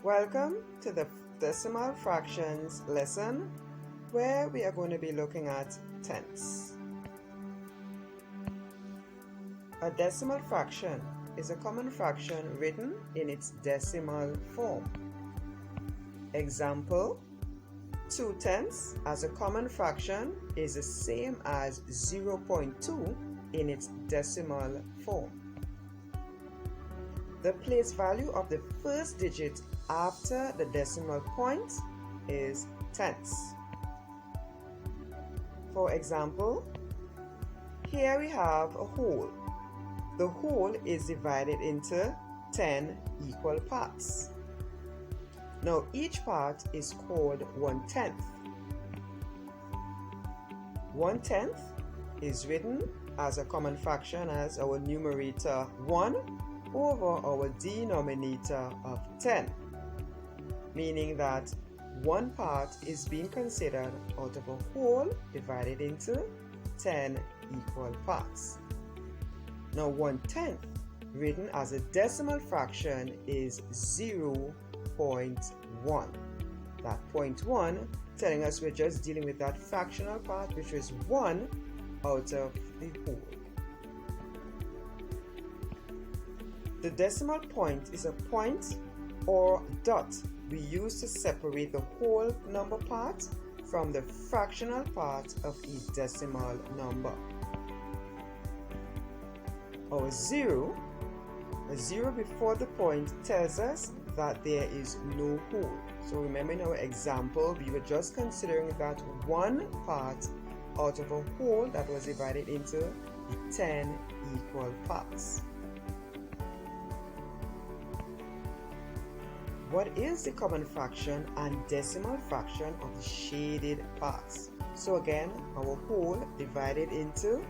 Welcome to the decimal fractions lesson where we are going to be looking at tenths. A decimal fraction is a common fraction written in its decimal form. Example, 2 tenths as a common fraction is the same as 0.2 in its decimal form. The place value of the first digit after the decimal point is tenths. For example, here we have a whole. The whole is divided into 10 equal parts. Now each part is called 1/10. 1/10 is written as a common fraction as our numerator 1 over our denominator of 10, meaning that one part is being considered out of a whole divided into 10 equal parts. Now 1/10 written as a decimal fraction is 0.1. That 0.1 telling us we're just dealing with that fractional part, which is 1 out of the whole. The decimal point is a point or dot we use to separate the whole number part from the fractional part of a decimal number. Our a zero before the point tells us that there is no whole. So remember in our example, we were just considering that one part out of a whole that was divided into 10 equal parts. What is the common fraction and decimal fraction of the shaded parts? So again, our whole divided into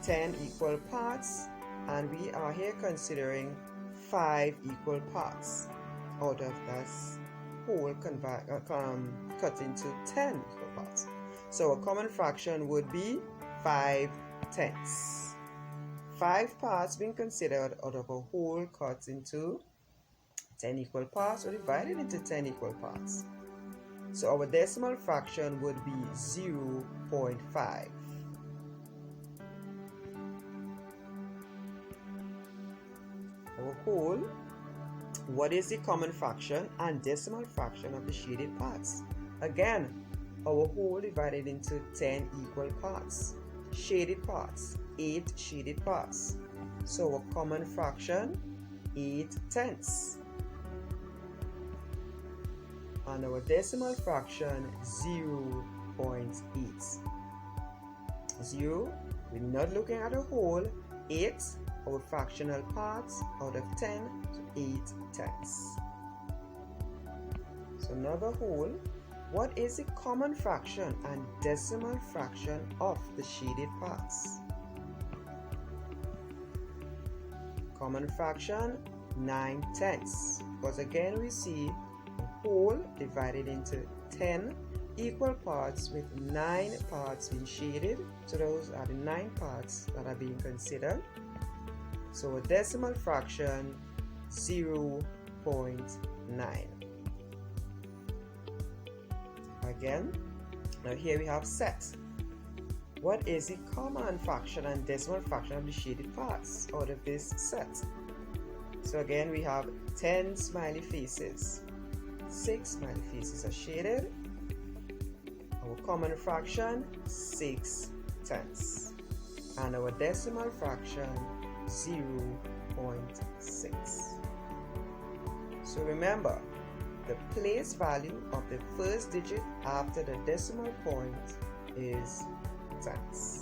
10 equal parts, and we are here considering 5 equal parts out of this whole cut into 10 equal parts. So a common fraction would be 5 tenths. 5 parts being considered out of a whole cut into 10 equal parts or divided into 10 equal parts. So our decimal fraction would be 0.5. Our whole, what is the common fraction and decimal fraction of the shaded parts? Again, our whole divided into 10 equal parts. Shaded parts, 8 shaded parts. So our common fraction, 8 tenths. And our decimal fraction, 0.8. 0, we're not looking at a whole. 8, our fractional parts out of 10, so 8 tenths. So another whole, what is the common fraction and decimal fraction of the shaded parts? Common fraction, 9 tenths. Because again we see whole divided into 10 equal parts with 9 parts being shaded. So those are the 9 parts that are being considered. So a decimal fraction, 0.9. Again, now here we have set. What is the common fraction and decimal fraction of the shaded parts out of this set? So again, we have 10 smiley faces. 6 smiley faces are shaded. Our common fraction, 6 tenths. And our decimal fraction, 0.6. So remember, the place value of the first digit after the decimal point is tenths.